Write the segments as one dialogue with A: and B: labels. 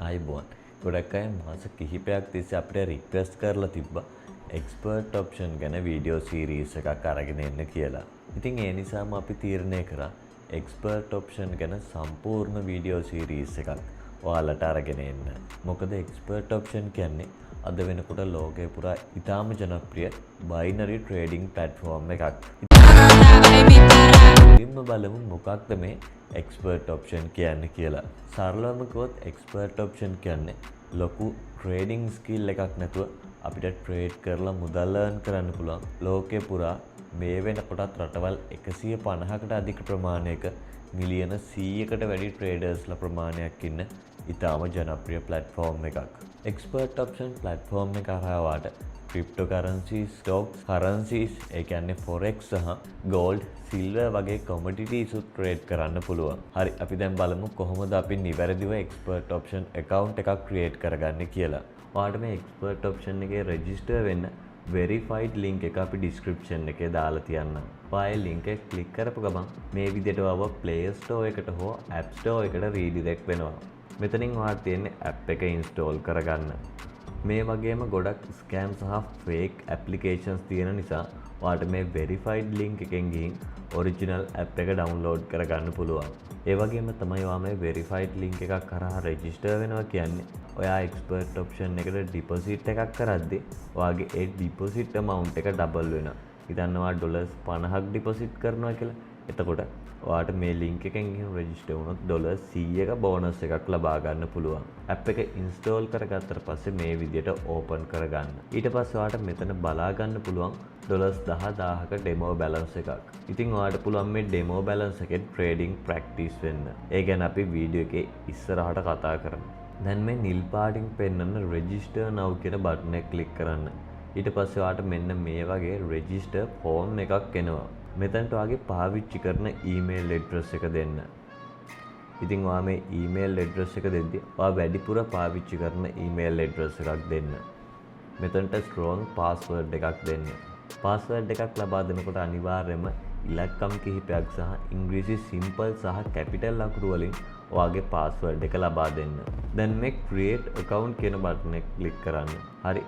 A: අයිබෝන් ගොඩක් අය මාස කිහිපයක් තිස්සේ අපිට රික්වෙස්ට් කරලා තිබ්බා එක්ස්පර්ට් ඔප්ෂන් ගැන වීඩියෝ සීරීස් එකක් අරගෙන එන්න කියලා. ඉතින් ඒ නිසාම අපි තීරණය කරා එක්ස්පර්ට් ඔප්ෂන් ගැන සම්පූර්ණ වීඩියෝ සීරීස් එකක් ඔයාලට අරගෙන එන්න. මොකද එක්ස්පර්ට් ඔප්ෂන් කියන්නේ අද වෙනකොට ලෝකේ පුරා ඉතාම ජනප්‍රිය බයිනරි ට්‍රේඩිං ප්ලැට්ෆෝම් එකක්. මුලින්ම බලමු මොකක්ද මේ එක්ස්පර්ට් ඔප්ෂන් කියන්නේ කියලා. සරලවම කිව්වොත් එක්ස්පර්ට් ඔප්ෂන් කියන්නේ ලොකු ට්‍රේඩිං ස්කිල් එකක් නැතුව අපිට ට්‍රේඩ් කරලා මුදල් earn කරන්න පුළුවන්. ලෝකේ පුරා මේ වෙනකොටත් රටවල් 150කට අධික ප්‍රමාණයක මිලියන 100කට වැඩි ට්‍රේඩර්ස්ලා ප්‍රමාණයක් ඉන්න ඉතාම ජනප්‍රිය ප්ලැට්ෆෝම් එකක්. එක්ස්පර්ට් ඔප්ෂන් ප්ලැට්ෆෝම් එක හරහාට ක්‍රිප්ටෝකරන්සිස්, ස්ටොක්ස්, කරන්සිස්, ඒ කියන්නේ ෆොරෙක්ස් සහ ගෝල්ඩ්, සිල්වර් වගේ කොමොඩිටිස් උත් ට්‍රේඩ් කරන්න පුළුවන්. හරි, අපි දැන් බලමු කොහොමද අපි නිවැරදිව එක්ස්පර්ට් ඔප්ෂන් account එකක් ක්‍රියේට් කරගන්නේ කියලා. ඔයාලට මේ එක්ස්පර්ට් ඔප්ෂන් එකේ රෙජිස්ටර් වෙන්න වෙරිෆයිඩ් ලින්ක් එක අපි ඩිස්ක්‍රිප්ෂන් එකේ දාලා තියන්නම්. ඔයා ලින්ක් එක ක්ලික් කරපු ගමන් මේ විදිහට ආව Play Store එකට හෝ App Store එකට රීඩිරෙක්ට් වෙනවා. මෙතනින් ඔයාලට තියෙන්නේ app එක ඉන්ස්ටෝල් කරගන්න. මේ වගේම ගොඩක් ස්කෑම් සහ ෆේක් ඇප්ලිකේෂන්ස් තියෙන නිසා ඔයාලට මේ වෙරිෆයිඩ් ලින්ක් එකෙන් ගිහින් ඔරිජිනල් ඇප් එක ඩවුන්ලෝඩ් කරගන්න පුළුවන්. ඒ වගේම තමයි ඔයා මේ වෙරිෆයිඩ් ලින්ක් එකක් කරා රෙජිස්ටර් වෙනවා කියන්නේ ඔයා එක්ස්පර්ට් ඔප්ෂන් එකට ඩිපොසිට් එකක් කරද්දී ඔයාගේ ඒ ඩිපොසිට් amount එක ඩබල් වෙනවා. හිතන්නවා $50ක් ඩිපොසිට් කරනවා කියලා. එතකොට ඔයාට මේ ලින්ක් එකෙන් ගිහින් රෙජිස්ටර් වුණොත් $100ක බෝනස් එකක් ලබා ගන්න පුළුවන්. ඇප් එක ඉන්ස්ටෝල් කරගත්තට පස්සේ මේ විදිහට ඕපන් කරගන්න. ඊට පස්සේ ඔයාට මෙතන බලා ගන්න පුළුවන් $10,000ක ඩෙමෝ බැලන්ස් එකක්. ඉතින් ඔයාට පුළුවන් මේ ඩෙමෝ බැලන්ස් එකෙන් ට්‍රේඩිං ප්‍රැක්ටිස් වෙන්න. ඒ ගැන අපි වීඩියෝ එකේ ඉස්සරහට කතා කරමු. දැන් මේ නිල් පාටින් පෙන්නන රෙජිස්ටර් now කියන බටන් එක ක්ලික් කරන්න. ඊට පස්සේ ඔයාට මෙන්න මේ වගේ රෙජිස්ටර් ෆෝම් එකක් එනවා. මෙතනට ඔයාගේ පාවිච්චි කරන ඊමේල් ඇඩ්‍රස් එක දෙන්න. ඉතින් ඔයා මේ ඊමේල් ඇඩ්‍රස් එක දෙද්දී ඔයා වැඩිපුර පාවිච්චි කරන ඊමේල් ඇඩ්‍රස් එකක් දෙන්න. මෙතනට ස්ට්‍රෝං පාස්වර්ඩ් එකක් දෙන්න. පාස්වර්ඩ් එකක් ලබා දෙනකොට අනිවාර්යයෙන්ම ඉලක්කම් කිහිපයක් සහ ඉංග්‍රීසි සිම්පල් සහ කැපිටල් අකුරු වලින් ඔයාගේ පාස්වර්ඩ් එක ලබා දෙන්න. දැන් මේ create account කියන බටන් එක ක්ලික් කරන්න. හරි.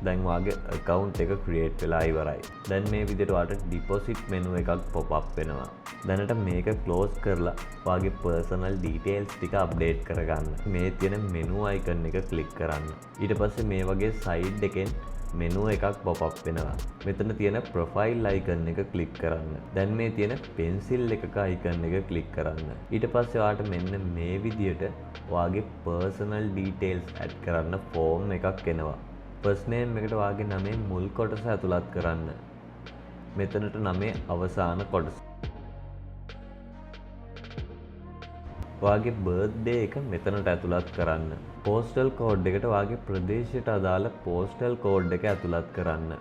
A: දැන් ඔයාගේ account එක create වෙලා ඉවරයි. දැන් මේ විදිහට ඔයාලට deposit menu එකක් pop up වෙනවා. දැනට මේක close කරලා ඔයාගේ personal details ටික update කරගන්න. මේ තියෙන menu icon එක click කරන්න. ඊට පස්සේ මේ වගේ side එකෙන් මෙනු එකක් pop up වෙනවා. මෙතන තියෙන profile icon එක click කරන්න. දැන් මේ තියෙන pencil එකක icon එක click කරන්න. ඊට පස්සේ ඔයාලට මෙන්න මේ විදියට ඔයාගේ personal details add කරන්න form එකක් එනවා. first name එකට ඔයාගේ නමේ මුල් කොටස ඇතුළත් කරන්න. මෙතනට නමේ අවසාන කොටස. ඔයාගේ බර්ත්ඩේ එක මෙතනට ඇතුළත් කරන්න. පෝස්ටල් කෝඩ් එකට ඔයාගේ ප්‍රදේශයට අදාළ පෝස්ටල් කෝඩ් එක ඇතුළත් කරන්න.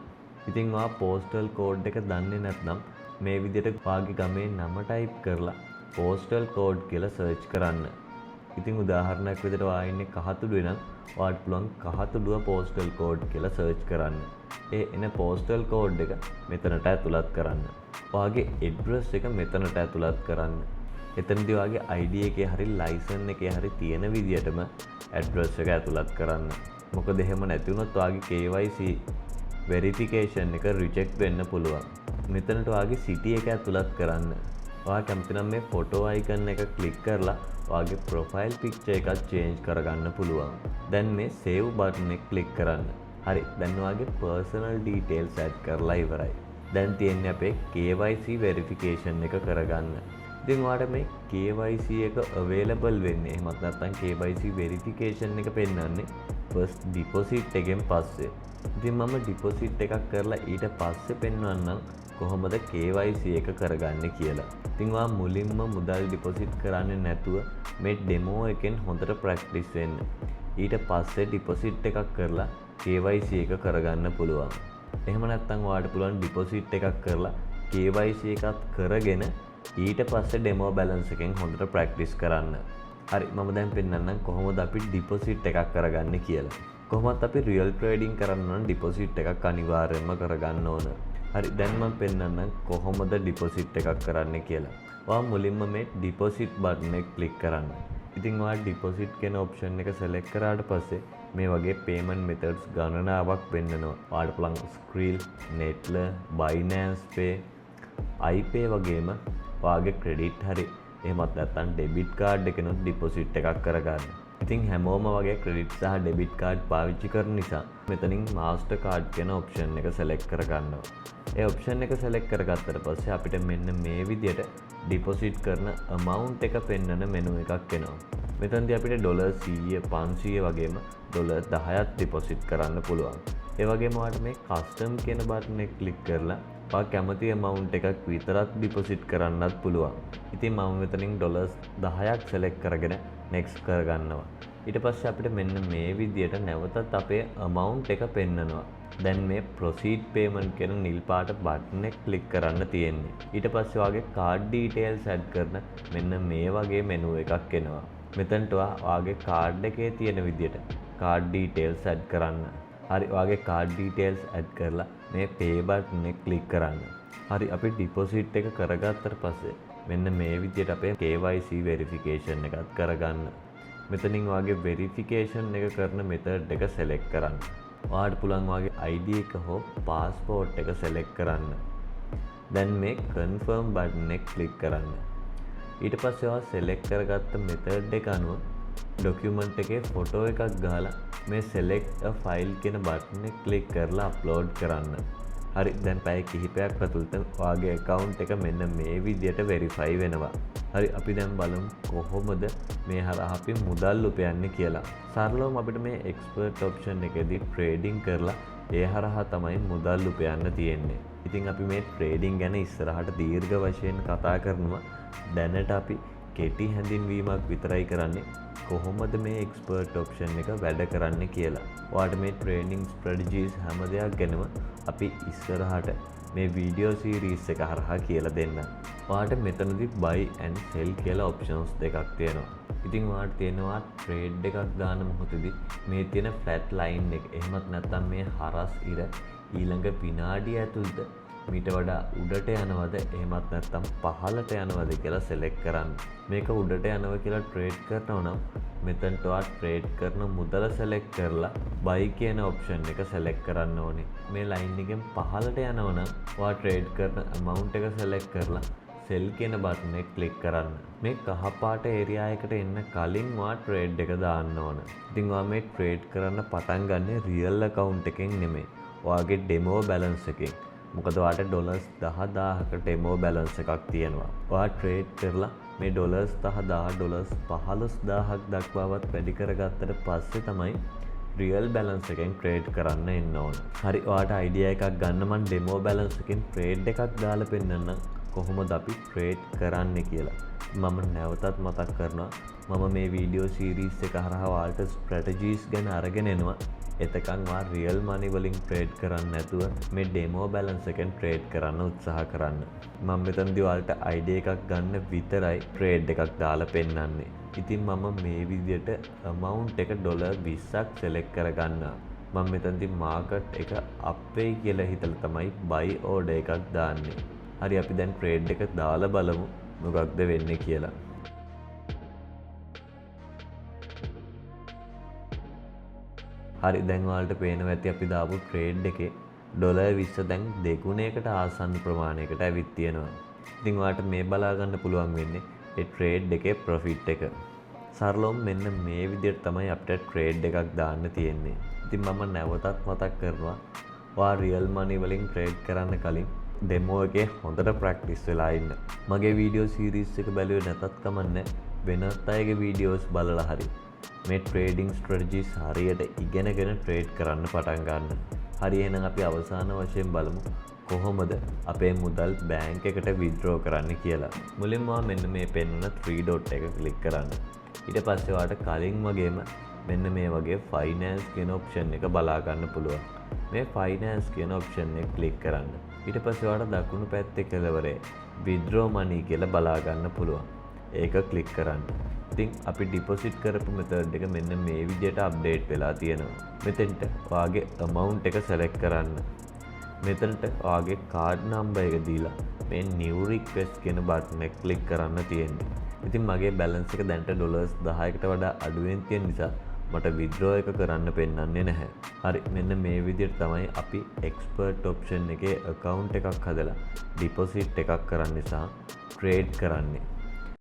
A: ඉතින් ඔයා පෝස්ටල් කෝඩ් එක දන්නේ නැත්නම් මේ විදිහට ඔයාගේ ගමේ නම ටයිප් කරලා පෝස්ටල් කෝඩ් කියලා සර්ච් කරන්න. ඉතින් උදාහරණයක් විදිහට ඔයා ඉන්නේ කහතුඩුවේ නම් ඔයාට පුළුවන් කහතුඩුව පෝස්ටල් කෝඩ් කියලා සර්ච් කරන්න. ඒ එන පෝස්ටල් කෝඩ් එක මෙතනට ඇතුළත් කරන්න. ඔයාගේ ඇඩ්‍රස් එක මෙතනට ඇතුළත් කරන්න. එතනදී ඔයාගේ ID එකේ හරි ලයිසන් එකේ හරි තියෙන විදියටම ඇඩ්‍රස් එක ඇතුළත් කරන්න. මොකද එහෙම නැති වුණොත් ඔයාගේ KYC වෙරිෆිකේෂන් එක රිජෙක්ට් වෙන්න පුළුවන්. මෙතනට ඔයාගේ සිටි එක ඇතුළත් කරන්න. ඔයා කැමති නම් මේ ෆොටෝ අයිකන් එක ක්ලික් කරලා ඔයාගේ ප්‍රොෆයිල් පික්චර් එකක් චේන්ජ් කරගන්න පුළුවන්. දැන් මේ save බටන් එක ක්ලික් කරන්න. හරි. දැන් ඔයාගේ personal details add කරලා ඉවරයි. දැන් තියෙන්නේ අපේ KYC වෙරිෆිකේෂන් එක කරගන්න. ඉතින් ඔයාලට මේ KYC එක available වෙන්නේ එහෙමත් නැත්නම් KYC verification එක පෙන්වන්නේ first deposit එකෙන් පස්සේ. ඉතින් මම deposit එකක් කරලා ඊට පස්සේ පෙන්වන්නම් කොහොමද KYC එක කරගන්නේ කියලා. ඉතින් ඔයා මුලින්ම මුදල් deposit කරන්නේ නැතුව මේ demo එකෙන් හොඳට practice වෙන්න. ඊට පස්සේ deposit එකක් කරලා KYC එක කරගන්න පුළුවන්. එහෙම නැත්නම් ඔයාලට පුළුවන් deposit එකක් කරලා KYC එකත් කරගෙන ඊට පස්සේ ඩෙමෝ බැලන්ස් එකෙන් හොඳට ප්‍රැක්ටිස් කරන්න. හරි, මම දැන් පෙන්නන්නම් කොහොමද අපි ඩිපොසිට් එකක් කරගන්නේ කියලා. කොහොමත් අපි රියල් ට්‍රේඩින් කරන්න නම් ඩිපොසිට් එකක් අනිවාර්යයෙන්ම කරගන්න ඕන. හරි, දැන් මම පෙන්නන්නම් කොහොමද ඩිපොසිට් එකක් කරන්නේ කියලා. ඔයා මුලින්ම මේ ඩිපොසිට් බටන් එක ක්ලික් කරන්න. ඉතින් ඔයා ඩිපොසිට් කියන ඔප්ෂන් එක සෙලෙක්ට් කරාට පස්සේ මේ වගේ පේමන්ට් මෙතඩ්ස් ගණනාවක් පෙන්නනවා. ඔයාලට පුළුවන් ස්ක්‍රීල්, නෙට්ලර්, බයිනෑන්ස් පේ, iPay වගේම ඔයාගේ ක්‍රෙඩිට් හරි එහෙමත් නැත්නම් ඩෙබිට් කාඩ් එකනොත් ඩිපොසිට් එකක් කරගන්න. ඉතින් හැමෝම වගේ ක්‍රෙඩිට් සහ ඩෙබිට් කාඩ් පාවිච්චි කරන නිසා මෙතනින් මාස්ටර් කාඩ් කියන ඔප්ෂන් එක සෙලෙක්ට් කරගන්නවා. ඒ ඔප්ෂන් එක සෙලෙක්ට් කරගත්තට පස්සේ අපිට මෙන්න මේ විදියට ඩිපොසිට් කරන amount එක පෙන්වන මෙනු එකක් එනවා. මෙතනදී අපිට $100, 500 වගේම $10ක් ඩිපොසිට් කරන්න පුළුවන්. ඒ වගේම ඔයාලට මේ කස්ටම් කියන බටන් එක ක්ලික් කරලා ඔයා කැමති amount එකක් විතරක් ඩිපොසිට් කරන්නත් පුළුවන්. ඉතින් මම මෙතනින් $10ක් සෙලෙක්ට් කරගෙන next කරගන්නවා. ඊට පස්සේ අපිට මෙන්න මේ විදියට නැවතත් අපේ amount එක පෙන්නනවා. දැන් මේ proceed payment කියන නිල් පාට බටන් එක ක්ලික් කරන්න තියෙන්නේ. ඊට පස්සේ ඔයාගේ card details add කරන මෙන්න මේ වගේ මෙනු එකක් එනවා. මෙතනට ඔයාගේ card එකේ තියෙන විදියට card details add කරන්න. හරි ඔයාගේ card details add කරලා මේ pay button එක ක්ලික් කරන්න. හරි අපි deposit එක කරගත්තට පස්සේ මෙන්න මේ විදියට අපේ KYC verification එකත් කරගන්න. මෙතනින් ඔයාගේ verification එක කරන method එක select කරන්න. ඔයාලට පුළුවන් ඔයාගේ ID එක හෝ passport එක select කරන්න. දැන් මේ confirm button එක click කරන්න. ඊට පස්සේ ඔයා select කරගත්ත method එක අනුව document එකේ photo එකක් ගහලා මේ select a file කියන button එක click කරලා upload කරන්න. හරි දැන් පැය කිහිපයක් ඇතුළත ඔයාගේ account එක මෙන්න මේ විදියට verify වෙනවා. හරි අපි දැන් බලමු කොහොමද මේ හරහා අපි මුදල් උපයන්නේ කියලා. සරලවම අපිට මේ expert option එකේදී trading කරලා ඒ හරහා තමයි මුදල් උපයන්න තියෙන්නේ. ඉතින් අපි මේ trading ගැන ඉස්සරහට දීර්ඝ වශයෙන් කතා කරනවා. දැනට අපි කෙටි හැඳින්වීමක් විතරයි කරන්නේ කොහොමද මේ expert option එක වැඩ කරන්නේ කියලා. ඔයාලට මේ trading strategies හැම දෙයක් ගැනම අපි ඉස්සරහට මේ වීඩියෝ සීරීස් එක හරහා කියලා දෙන්න. ඔයාලට මෙතනදී buy and sell කියලා options දෙකක් තියෙනවා. ඉතින් ඔයාලට තියෙනවා trade එකක් දාන මොහොතේදී මේ තියෙන flat line එක එහෙමත් නැත්නම් මේ හරස් ඉර ඊළඟ විනාඩිය ඇතුළත මීට වඩා උඩට යනවද එහෙමත් නැත්නම් පහළට යනවද කියලා select කරන්න. මේක උඩට යනවා කියලා trade කරනවා නම් මෙතනට ඔයා trade කරන මුදල select කරලා buy කියන option එක select කරන්න ඕනේ. මේ line එකෙන් පහළට යනවා නම් ඔයා trade කරන amount එක select කරලා sell කියන button එක click කරන්න. මේ කහ පාට area එකට එන්න කලින් ඔයා trade එක දාන්න ඕන. ඉතින් ඔයා මේ trade කරන්න පටන් ගන්නේ real account එකෙන් නෙමෙයි. ඔයාගේ demo balance එකෙන්. මොකද ඔයාට $10,000ක demo balance එකක් තියෙනවා. ඔයා trade කරලා මේ $10,000 $15,000ක් දක්වාවත් වැඩි කරගත්තට පස්සේ තමයි real balance එකෙන් trade කරන්න එන්න ඕන. හරි ඔයාට idea එකක් ගන්න මම demo balance එකෙන් trade එකක් දාලා පෙන්නන්න කොහොමද අපි trade කරන්නේ කියලා. මම නැවතත් මතක් කරනවා මම මේ වීඩියෝ සීරීස් එක හරහා ඔයාලට strategies ගැන අරගෙන එනවා. එතකන් ඔයා real money වලින් trade කරන්න නැතුව මේ demo balance එකෙන් trade කරන්න උත්සාහ කරන්න. මම මෙතනදී ඔයාලට idea එකක් ගන්න විතරයි trade එකක් දාලා පෙන්නන්නේ. ඉතින් මම මේ විදියට amount එක $20ක් select කරගන්නවා. මම මෙතනදී market එක up වෙයි කියලා හිතලා තමයි buy order එකක් දාන්නේ. හරි අපි දැන් trade එක දාලා බලමු මොකක්ද වෙන්නේ කියලා. හරි දැන් ඔයාලට පේනවා ඇති අපි දාපු trade එකේ $20 දැන් දෙගුණයකට ආසන්න ප්‍රමාණයකට ඇවිත් තියෙනවා. ඉතින් ඔයාලට මේ බලා ගන්න පුළුවන් වෙන්නේ ඒ trade එකේ profit එක. සරලවම මෙන්න මේ විදිහට තමයි අපිට trade එකක් දාන්න තියෙන්නේ. ඉතින් මම නැවතත් මතක් කරනවා ඔයා real money වලින් trade කරන්න කලින් demo එකේ හොඳට practice වෙලා ඉන්න. මගේ video series එක බැලුවේ නැතත් කමන්නේ වෙනත් අයගේ videos බලලා හරි මේ trading strategies හරියට ඉගෙනගෙන trade කරන්න පටන් ගන්න. හරි එහෙනම් අපි අවසාන වශයෙන් බලමු කොහොමද අපේ මුදල් බැංක් එකට withdraw කරන්න කියලා. මුලින්ම මෙන්න මේ පෙන්වන 3 dot එක click කරන්න. ඊට පස්සේ ඔයාලට කලින් වගේම මෙන්න මේ වගේ finance කියන option එක බලා ගන්න පුළුවන්. මේ finance කියන option එක click කරන්න. ඊට පස්සේ ඔයාලට දකුණු පැත්තේ කෙළවරේ withdraw money කියලා බලා ගන්න පුළුවන්. ඒක click කරන්න. ඉතින් අපි deposit කරපු method එක මෙන්න මේ විදිහට update වෙලා තියෙනවා. මෙතෙන්ට ඔයාගේ amount එක select කරන්න. මෙතනට ඔයාගේ card number එක දීලා මේ new request කියන button එක click කරන්න තියෙන්නේ. ඉතින් මගේ බැලන්ස් එක දැන්ට ඩොලර්ස් 10කට වඩා අඩුවෙන් තියෙන නිසා මට විත්ඩ්‍රෝ එක කරන්න පෙන්වන්නේ නැහැ. හරි මෙන්න මේ විදිහට තමයි අපි එක්ස්පර්ට් ඔප්ෂන් එකේ account එකක් හදලා ඩිපොසිට් එකක් කරන්න නිසා ට්‍රේඩ් කරන්නේ.